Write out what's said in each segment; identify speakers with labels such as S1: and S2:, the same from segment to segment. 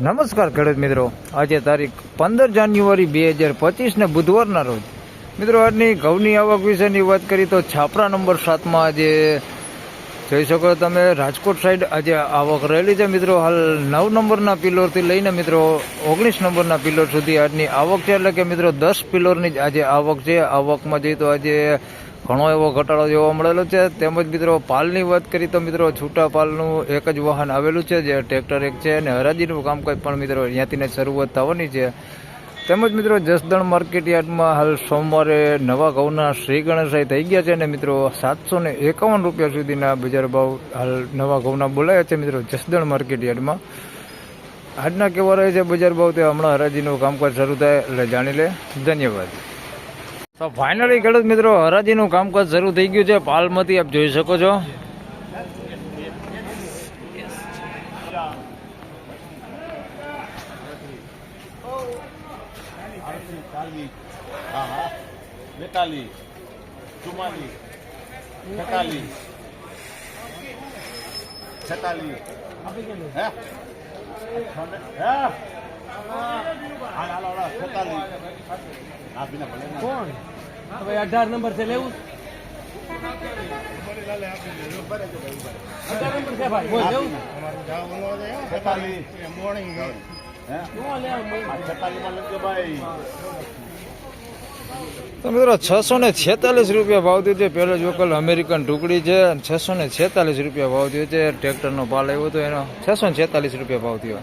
S1: નમસ્કાર ખેડૂત મિત્રો, આજે તારીખ 15 જાન્યુઆરી 2025 ને બુધવારના રોજ મિત્રો આજની ઘઉંની આવક વિશેની વાત કરી તો છાપરા નંબર 7માં આજે જોઈ શકો તમે રાજકોટ સાઈડ આજે આવક રહેલી છે મિત્રો. હાલ 9 નંબરના પિલોરથી લઈને મિત્રો 19 નંબરના પિલોર સુધી આજની આવક છે, એટલે કે મિત્રો 10 પિલોરની જ આજે આવક છે. આવકમાં જઈએ તો આજે ઘણો એવો ઘટાડો જોવા મળેલો છે. તેમજ મિત્રો પાલની વાત કરી તો મિત્રો છૂટા પાલનું એક જ વાહન આવેલું છે, જે ટ્રેક્ટર એક છે, અને હરાજીનું કામકાજ પણ મિત્રો અહીંયાથી શરૂઆત થવાની છે. તેમજ મિત્રો જસદણ માર્કેટ યાર્ડમાં હાલ સોમવારે નવા ઘઉંના શ્રી ગણેશાઈ થઈ ગયા છે, અને મિત્રો 751 રૂપિયા સુધીના બજાર ભાવ હાલ નવા ઘઉંના બોલાયા છે મિત્રો જસદણ માર્કેટ યાર્ડમાં. આજના કેવા રહે છે બજાર ભાવ તે હમણાં હરાજીનું કામકાજ શરૂ થાય એટલે જાણી લે. ધન્યવાદ. તો ફાઇનલી ખેડૂત મિત્રો હરાજીનું કામકાજ શરૂ થઈ ગયું છે. પાલમાંથી આપ જોઈ શકો છો.
S2: કોણ હવે 18 નંબર છે લેવું? 18 નંબર છે ભાઈ, બોલ લેવું?
S1: તો મિત્રો 646 રૂપિયા ભાવ થયો છે. પહેલો જ વકલ અમેરિકન ટુકડી છે, 646 રૂપિયા ભાવ થયો છે. ટ્રેક્ટરનો પાલ આવ્યો હતો એનો 646 રૂપિયા ભાવ થયો.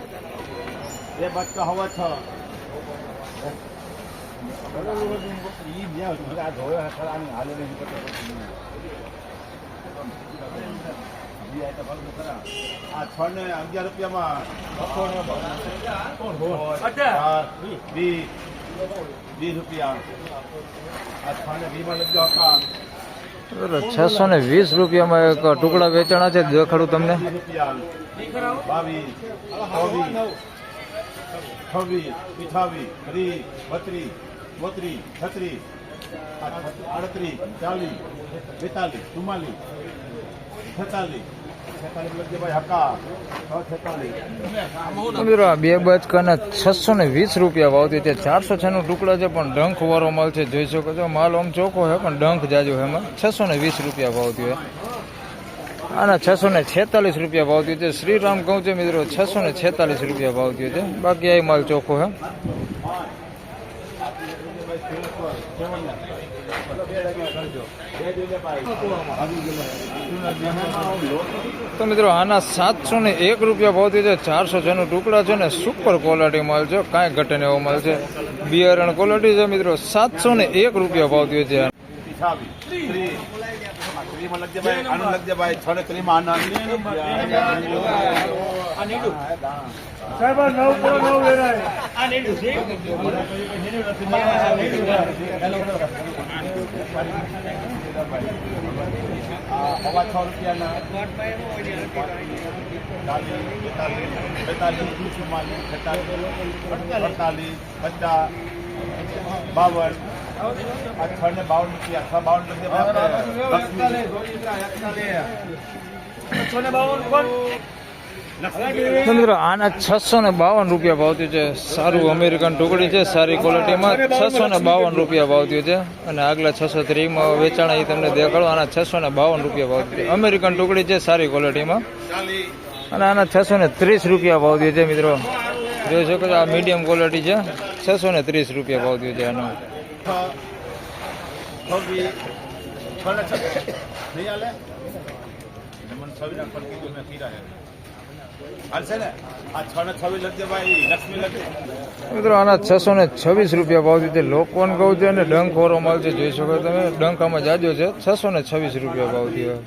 S1: છસો ને 20 રૂપિયામાં એક ટુકડા વેચાણા છે. દેખાડું તમને. 2 બચકાના 620 રૂપિયા ભાવ થયો છે. 406 ટુકડા છે, પણ ડંખ વાળો માલ છે. જોઈ શકો છો માલ આમ ચોખ્ખો છે, પણ ડંખ જાજો છે. એમાં 620 રૂપિયા ભાવ થયો. આના 646 રૂપિયા ભાવ થયો છે. શ્રીરામ કહું છે મિત્રો 646 રૂપિયા ભાવ થયો છે. બાકી આ માલ ચોખ્ખો છે. તો મિત્રો આના 701 રૂપિયા ભાવ થયો છે. 406 ટુકડા છે ને સુપર ક્વોલિટી માલ છે, કાંઈ ઘટે ને એવો માલ છે. બિયારણ ક્વોલિટી છે મિત્રો. 701 રૂપિયા ભાવ થયો છે. તો મિત્રો આના 652 રૂપિયા ભાવ થયો છે. સારું અમેરિકન ટુકડી છે, સારી ક્વોલિટીમાં 652 રૂપિયા ભાવ થયો છે. અને આગલા 630માં વેચાણ એ તમને દેખાડો. આના 652 રૂપિયા ભાવ થયો. અમેરિકન ટુકડી છે, સારી ક્વોલિટીમાં. અને આના 630 રૂપિયા ભાવ થયો છે મિત્રો. જોઈ શકો છો આ મીડિયમ ક્વોલિટી છે. 630 રૂપિયા ભાવ થયો છે આનો. મિત્રો આના 626 રૂપિયા ભાવ થયો છે. લોકવન કહું છે અને ડંખ વાળો માલ છે. જોઈ શકો તમે ડંખ આમાં જાજો છે. 626 રૂપિયા ભાવ થયો.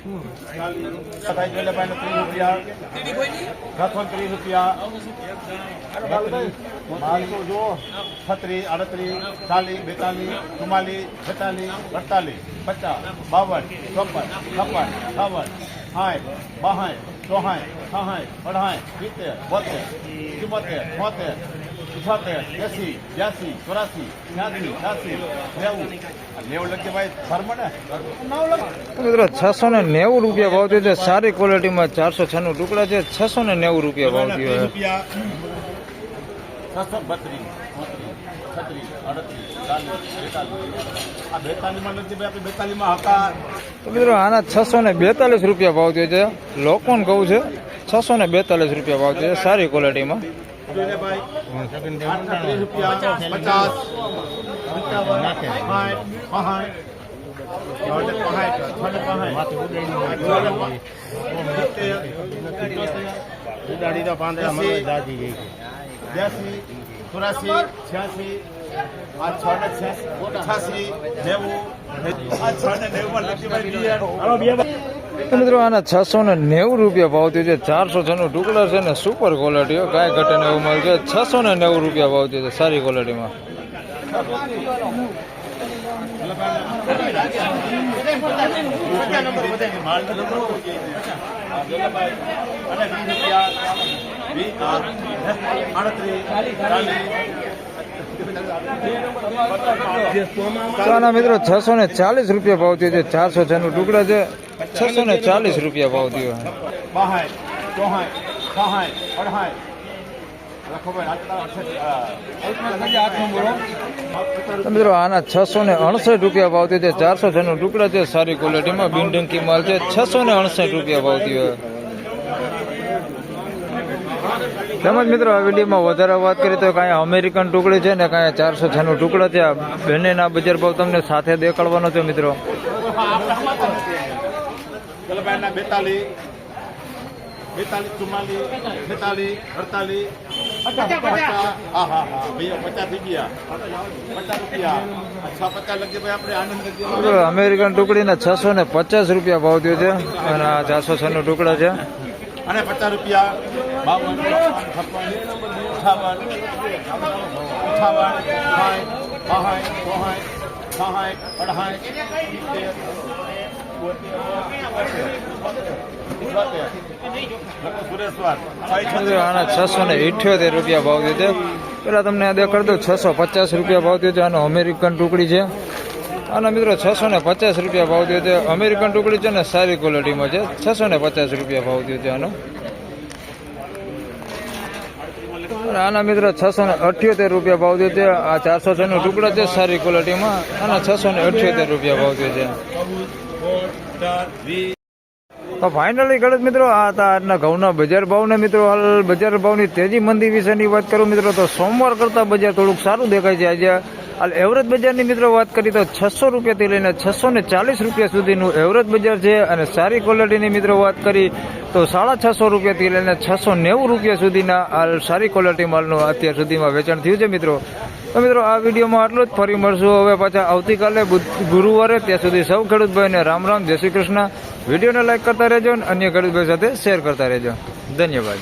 S3: છત્રીસ, 38, 40, 42, 44, 46, 48, 50, 52, 54, 56, 57, 60, 62, 64, 65, 68, 70, 72, 73, 74, 75, 78, 80, 82, 84, 86, 87, 90 લખી ભાઈ ફર્મ ને 9 લખ.
S1: મિત્રો 690 રૂપિયા ભાવ થયો છે. સારી ક્વોલિટીમાં 496 ટુકડા છે. 690 રૂપિયા ભાવ થયો છે.
S3: રૂપિયા 632, 36, 38, 40, 42 માં લખી ભાઈ આપણે 42 માં હતા.
S1: તો મિત્રો આના 642 રૂપિયા ભાવ થયો છે. લોકોન કહું છે 642 રૂપિયા ભાવ થયો છે. સારી ક્વોલિટીમાં.
S3: જોઈને ભાઈ 38 રૂપિયા 50,
S1: તો મિત્રો આના 690 રૂપિયા ભાવ થયો છે. 406 ટુકડા છે ને સુપર ક્વોલિટી કાંઈ ઘટે ને એવું મળે છે. 690 રૂપિયા ભાવ થયો છે. સારી ક્વોલિટીમાં. તો આના મિત્રો 640 રૂપિયા ભાવ થયો છે. 406 ટુકડા છે. 640 રૂપિયા ભાવ થયો. તો મિત્રો આના 668 રૂપિયા ભાવ થયો છે. 406 ટુકડા છે. સારી ક્વોલિટીમાં બિનડંકી માલ છે. 668 રૂપિયા ભાવ થયો. તેમજ મિત્રો આ વિડીયોમાં વધારે વાત કરીએ તો કાંઈ અમેરિકન ટુકડી છે ને કાંઈ 406 ટુકડા છે. આ બંનેના બજાર ભાવ તમને સાથે દેખાડવાનો છે મિત્રો.
S3: 42, 44, 46, 48, 48, હા હા હા ભૈયા 50 થઈ ગયા 50 રૂપિયા. અચ્છા 50 લખી ભાઈ આપણે આનંદ લખી.
S1: મિત્રો અમેરિકન ટુકડીના 650 રૂપિયા ભાવ થયો છે અને આ 406 ટુકડા છે.
S3: અને 50 રૂપિયા 52, 58,
S1: આના 678 રૂપિયા ભાવ થયો છે. પેલા તમને દેખાડ દઉં 650 રૂપિયા ભાવ થયો છે. આનો અમેરિકન ટુકડી છે. આના મિત્રો 650 રૂપિયા ભાવ થયો છે. અમેરિકન ટુકડી છે ને સારી ક્વોલિટીમાં છે. 650 રૂપિયા ભાવ થયો છે આનો. આના મિત્રો 678 રૂપિયા ભાવ થયો છે. આ 406 ટુકડા છે. સારી ક્વોલિટીમાં. આના 678 રૂપિયા ભાવ થયો છે. તો ફાઇનલી ખેડૂત મિત્રો આ હતા આજના ઘઉંના બજાર ભાવને મિત્રો હાલ બજાર ભાવની તેજી મંદી વિશેની વાત કરું મિત્રો તો સોમવાર કરતાં બજાર થોડુંક સારું દેખાય છે. આજે હાલ એવરેજ બજારની મિત્રો વાત કરી તો 600 રૂપિયાથી લઈને 640 રૂપિયા સુધીનું એવરેજ બજાર છે. અને સારી ક્વોલિટીની મિત્રો વાત કરી તો 650 રૂપિયાથી લઈને 690 રૂપિયા સુધીના હાલ સારી ક્વોલિટી માલનું અત્યાર સુધીમાં વેચાણ થયું છે મિત્રો. તો મિત્રો આ વિડીયોમાં આટલું જ. ફરી મળશું હવે પાછા આવતીકાલે ગુરુવારે. ત્યાં સુધી સૌ ખેડૂતભાઈને રામ રામ, જય શ્રી કૃષ્ણ. વિડીયોને લાઈક કરતા રહેજો અને અન્ય ખેડૂતભાઈ સાથે શેર કરતા રહેજો. ધન્યવાદ.